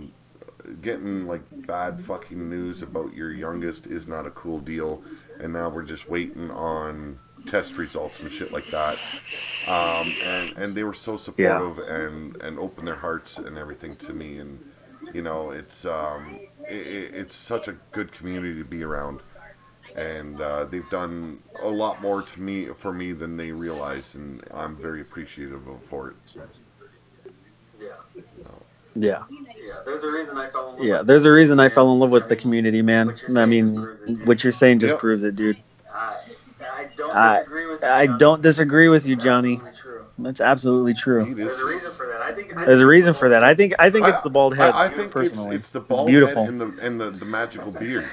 getting like bad fucking news about your youngest is not a cool deal, and now we're just waiting on test results and shit like that. And they were so supportive and opened their hearts and everything to me, and you know, it's such a good community to be around, and they've done a lot more for me than they realize, and I'm very appreciative for it. Yeah. There's a reason I fell in love with the community, man. I mean, what you're saying just proves it, dude. I don't disagree with you, Johnny. That's absolutely true. There's a reason for that. I think it's the bald head. I think personally, it's the bald head and the magical beard.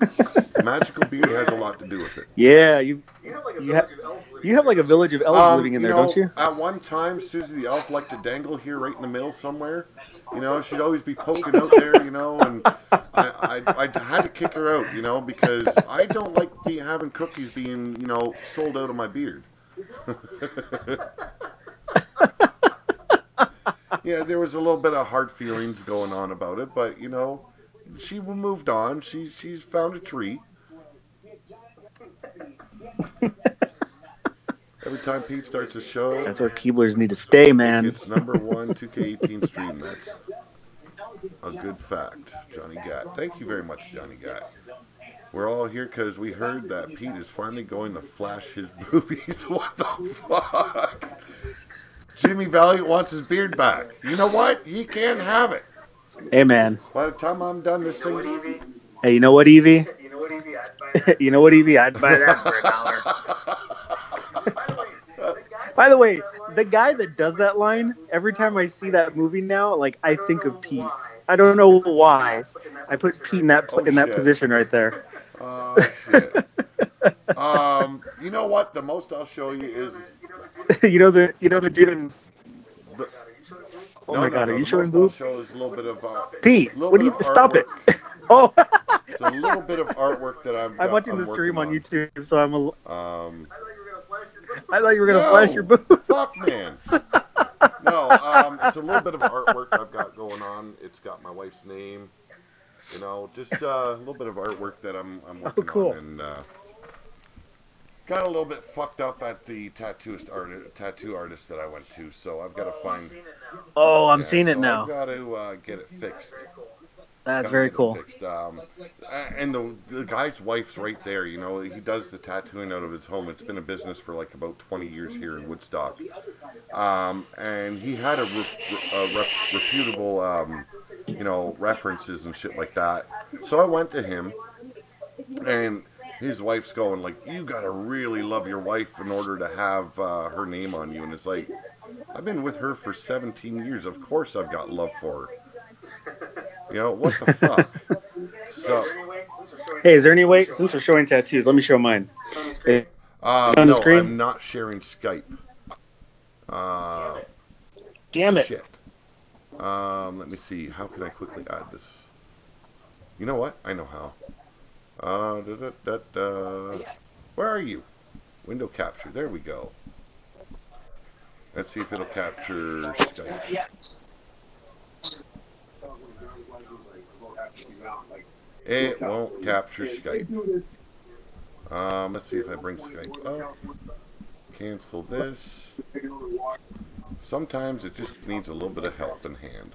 The magical beard has a lot to do with it. Yeah, you have like a village of elves living in there, don't you? At one time, Susie the elf liked to dangle here right in the middle somewhere. You know, she'd always be poking out there, you know, and I had to kick her out, you know, because I don't like having cookies being, you know, sold out of my beard. Yeah, there was a little bit of hard feelings going on about it, but, you know, she moved on. She's found a tree. Every time Pete starts a show, that's where Keeblers need to stay, man. It's #1 2K18 stream. That's a good fact, Johnny Gat. Thank you very much, Johnny Gat. We're all here because we heard that Pete is finally going to flash his boobies. What the fuck? Jimmy Valiant wants his beard back. You know what? He can't have it. Hey, man. By the time I'm done, this thing's... Hey, you know what, Evie? You know what, Evie? I'd buy that for $1. By the way, the guy that does that line, every time I see that movie now, like, I think of Pete. I don't know why. I put Pete in that position right there. Oh, shit. You know what? The most I'll show you is... you know the dude in... Oh my God! Are you showing boob? Shows a little bit of Pete. What do you stop it? Oh. It's a little bit of artwork that I'm watching the stream on YouTube, so I'm a. I thought you were gonna flash your boob. Fuck, man. No, it's a little bit of artwork I've got going on. It's got my wife's name. You know, just a little bit of artwork that I'm working on, and got a little bit fucked up at the tattoo artist that I went to, so I've got to find. Oh, I'm seeing it now. I've got to get it fixed. That's very cool. Fixed. And the guy's wife's right there. You know, he does the tattooing out of his home. It's been a business for like about 20 years here in Woodstock. And he had a reputable, you know, references and shit like that. So I went to him, and his wife's going like, you gotta really love your wife in order to have her name on you. And it's like, I've been with her for 17 years. Of course I've got love for her. You know, what the fuck? So, hey, is there any way, since we're showing tattoos, let me show mine. Hey, on the screen? I'm not sharing Skype. Damn it. Shit. Let me see. How can I quickly add this? You know what? I know how. Where are you? Window capture. There we go. Let's see if it'll capture Skype. It won't capture Skype. Let's see if I bring Skype up. Cancel this. Sometimes it just needs a little bit of help in hand.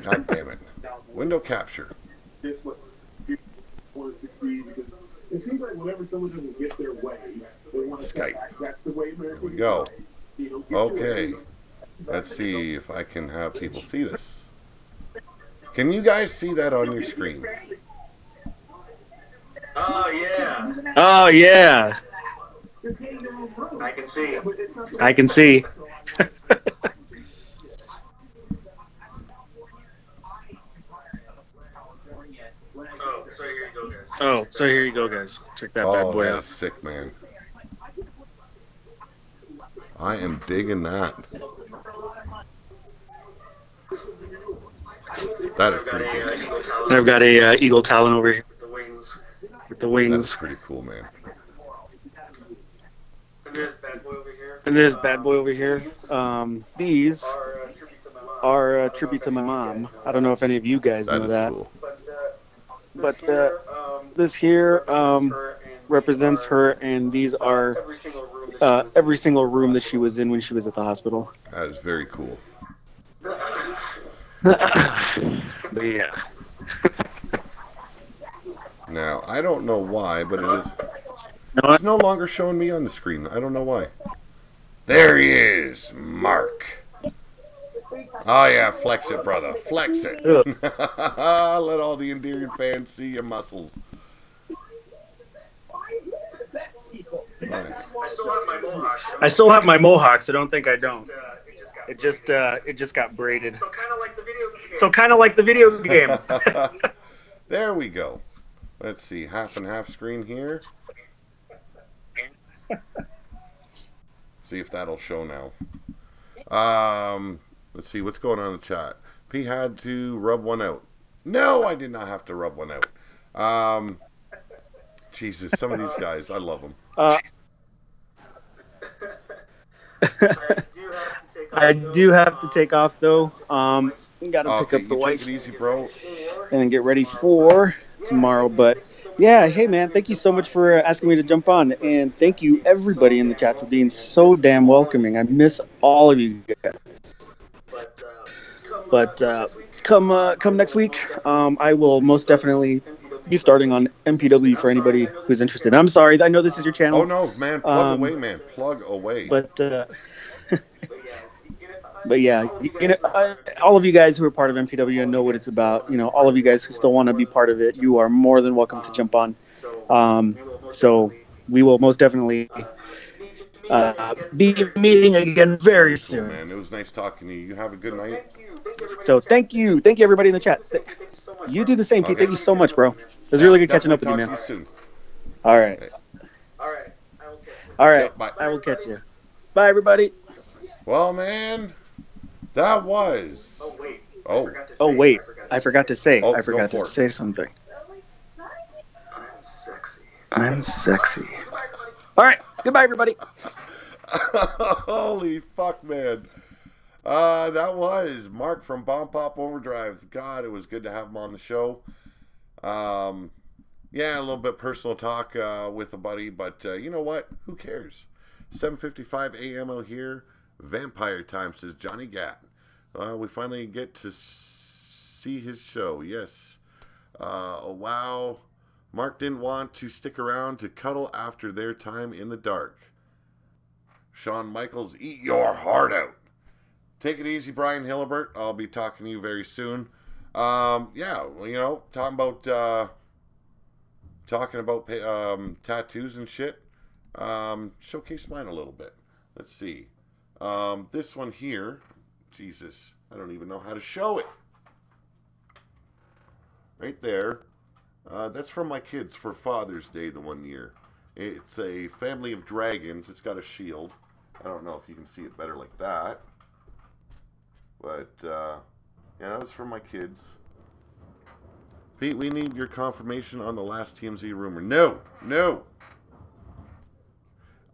God damn it. Window capture. It seems like whenever someone doesn't get their way, they want to Skype. That's the way There we go. Okay. Let's see if I can have people see this. Can you guys see that on your screen? Oh, yeah. Oh, yeah. I can see. I can see. So here you go, guys. Oh, so here you go, guys. Check that bad boy that out. is sick, man. I am digging that. That is pretty cool. I've got a eagle talon over here The wings. with the wings. That's pretty cool, man. And there's bad boy over here. And there's bad boy over here. These Are are a tribute to my mom. I don't know if any of you guys That know is that. cool. But this here represents her, and these are every single room that she was in when she was at the hospital. That is very cool. But yeah. Now, I don't know why, but it's no longer showing me on the screen. I don't know why. There he is, Mark. Oh yeah, flex it, brother. Flex it. Let all the endearing fans see your muscles. Right. I still have my mohawk, so don't think I don't. It just got braided. So kind of like the video game. So kind of like the video game. There we go. Let's see, half and half screen here. See if that'll show now. Let's see what's going on in the chat. P had to rub one out. No, I did not have to rub one out. Jesus, some of these guys, I love them. I do have to take off though. Gotta Okay, pick up the you wife take it easy, bro. and get ready for tomorrow. But yeah, hey man, thank you so much for asking me to jump on, and thank you everybody in the chat for being so damn welcoming. I miss all of you guys. But come next week, I will most definitely be starting on MPW for anybody who's interested. I'm sorry, I know this is your channel. Oh no, man, plug away, man, plug away. But yeah, you know, all of you guys who are part of MPW and know what it's about, you know, all of you guys who still want to be part of it, you are more than welcome to jump on. So we will most definitely be meeting again very soon. Man, it was nice talking to you. You have a good night. So thank you everybody in the chat. You do the same, Pete. Thank you so much, bro. It was really good catching up with you, man. Talk to you soon. All right. All right. Yep, bye. I will catch you. Bye, everybody. Well, man, that was. Oh wait, I forgot to say. Oh, I forgot go to for it. say something. I'm sexy. All right. Goodbye, everybody. Holy fuck, man. That was Mark from Bombpop Overdrive. God, it was good to have him on the show. Yeah, a little bit personal talk with a buddy, but you know what? Who cares? 7:55 a.m. out here. Vampire time, says Johnny Gat. We finally get to see his show. Yes. Oh, wow. Mark didn't want to stick around to cuddle after their time in the dark. Shawn Michaels, eat your heart out. Take it easy, Brian Hillebert. I'll be talking to you very soon. Yeah, well, you know, talking about tattoos and shit. Showcase mine a little bit. Let's see. This one here, Jesus, I don't even know how to show it. Right there. That's from my kids for Father's Day the one year. It's a family of dragons. It's got a shield. I don't know if you can see it better like that. But, yeah, that was from my kids. Pete, we need your confirmation on the last TMZ rumor. No, no.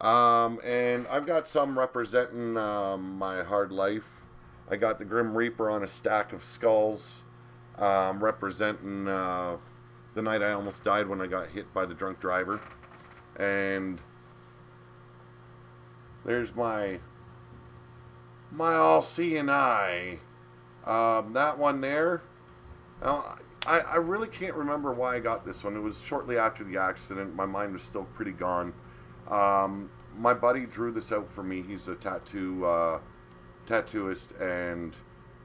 And I've got some representing my hard life. I got the Grim Reaper on a stack of skulls, representing the night I almost died when I got hit by the drunk driver. And there's my all-seeing eye. That one there. I really can't remember why I got this one. It was shortly after the accident. My mind was still pretty gone. My buddy drew this out for me. He's a tattooist, and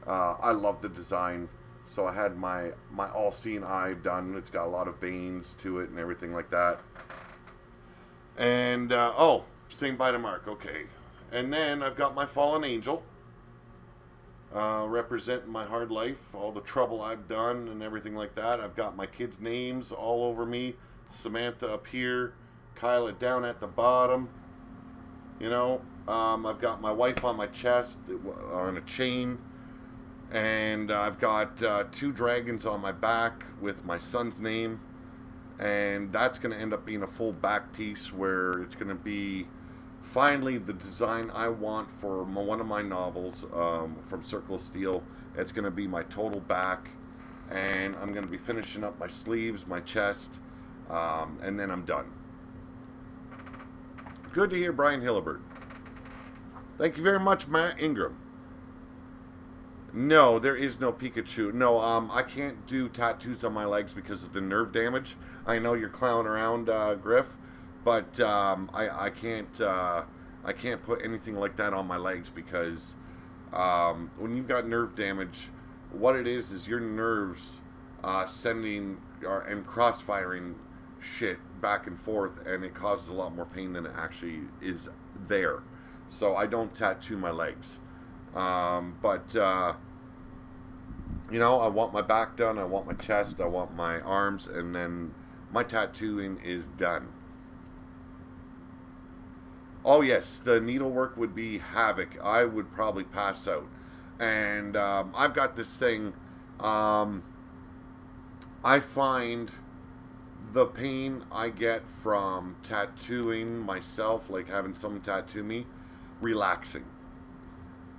I love the design. So I had my all-seeing eye done. It's got a lot of veins to it and everything like that. And, oh, saying bye to Mark. Okay. And then I've got my fallen angel. Representing my hard life, all the trouble I've done and everything like that. I've got my kids' names all over me. Samantha up here, Kyla down at the bottom. You know, I've got my wife on my chest on a chain. And I've got 2 dragons on my back with my son's name. And that's going to end up being a full back piece where it's going to be finally the design I want for one of my novels from Circle of Steel. It's going to be my total back. And I'm going to be finishing up my sleeves, my chest, and then I'm done. Good to hear, Brian Hillebert. Thank you very much, Matt Ingram. No, there is no Pikachu. No, I can't do tattoos on my legs because of the nerve damage. I know you're clowning around, Griff, but I can't put anything like that on my legs because when you've got nerve damage, what it is your nerves sending and crossfiring shit back and forth, and it causes a lot more pain than it actually is there. So I don't tattoo my legs. You know, I want my back done, I want my chest, I want my arms, and then my tattooing is done. Oh yes, the needlework would be havoc. I would probably pass out. And I've got this thing, I find the pain I get from tattooing myself, like having someone tattoo me, relaxing.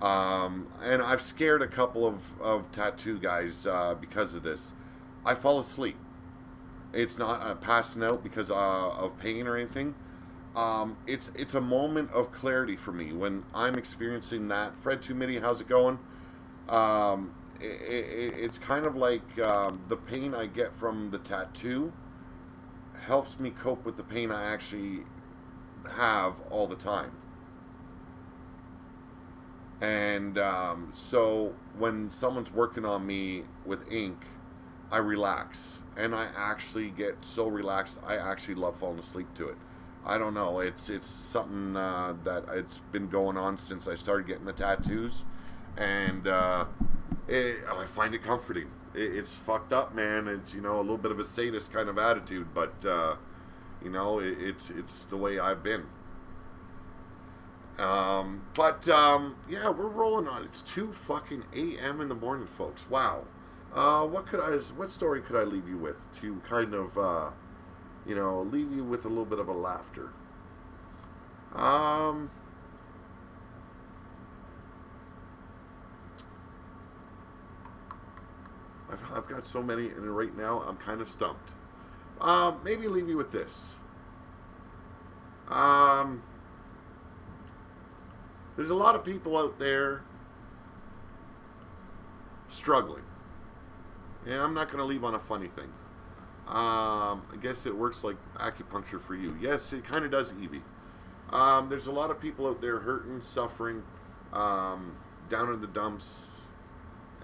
And I've scared a couple of tattoo guys because of this. I fall asleep. It's not passing out because of pain or anything. It's a moment of clarity for me when I'm experiencing that. Fred Tumidi, how's it going? It's kind of like the pain I get from the tattoo helps me cope with the pain I actually have all the time. And so when someone's working on me with ink, I relax. And I actually get so relaxed, I actually love falling asleep to it. I don't know, it's something that it's been going on since I started getting the tattoos. And I find it comforting. It's fucked up, man. It's, you know, a little bit of a sadist kind of attitude. But, you know, it's the way I've been. Yeah, we're rolling on. It's 2 fucking a.m. in the morning, folks. Wow. What story could I leave you with to kind of, you know, leave you with a little bit of a laughter? I've got so many, and right now I'm kind of stumped. Maybe leave you with this. There's a lot of people out there struggling. And I'm not going to leave on a funny thing. I guess it works like acupuncture for you. Yes, it kind of does, Evie. There's a lot of people out there hurting, suffering, down in the dumps.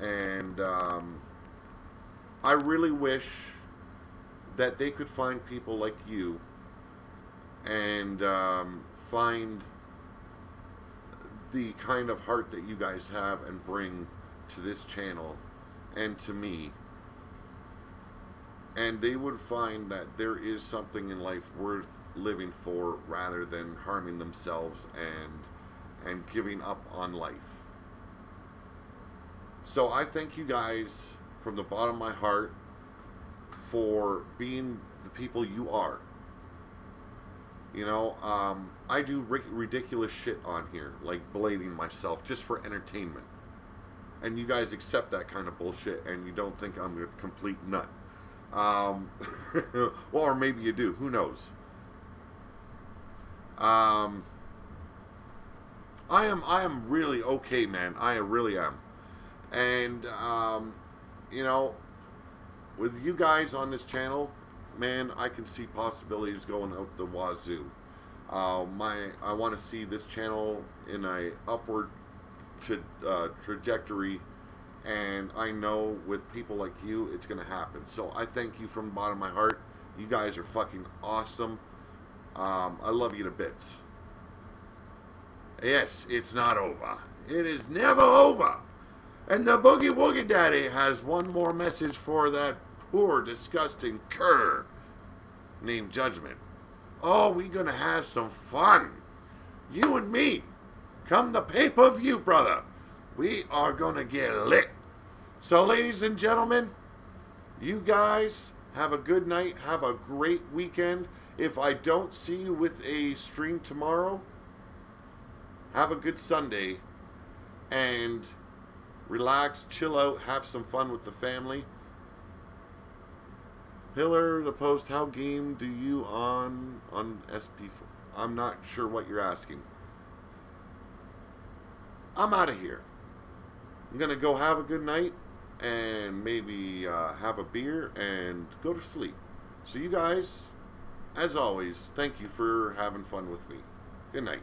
And I really wish that they could find people like you and find the kind of heart that you guys have and bring to this channel and to me. And they would find that there is something in life worth living for rather than harming themselves and giving up on life. So I thank you guys from the bottom of my heart for being the people you are. You know, I do ridiculous shit on here, like blading myself just for entertainment. And you guys accept that kind of bullshit and you don't think I'm a complete nut. Well, or maybe you do. Who knows? I am really okay, man. I really am. And, you know, with you guys on this channel, man, I can see possibilities going out the wazoo. I want to see this channel in a upward trajectory, and I know with people like you, it's going to happen. So I thank you from the bottom of my heart. You guys are fucking awesome. I love you to bits. Yes, it's not over. It is never over. And the Boogie Woogie Daddy has one more message for that poor, disgusting cur named Judgment. Oh, we gonna have some fun. You and me. Come the pay-per-view, brother. We are gonna get lit. So, ladies and gentlemen, you guys have a good night. Have a great weekend. If I don't see you with a stream tomorrow, have a good Sunday. And relax, chill out, have some fun with the family. Pillar the post, how game do you on SP4? I'm not sure what you're asking. I'm out of here. I'm going to go have a good night and maybe have a beer and go to sleep. So you guys, as always, thank you for having fun with me. Good night.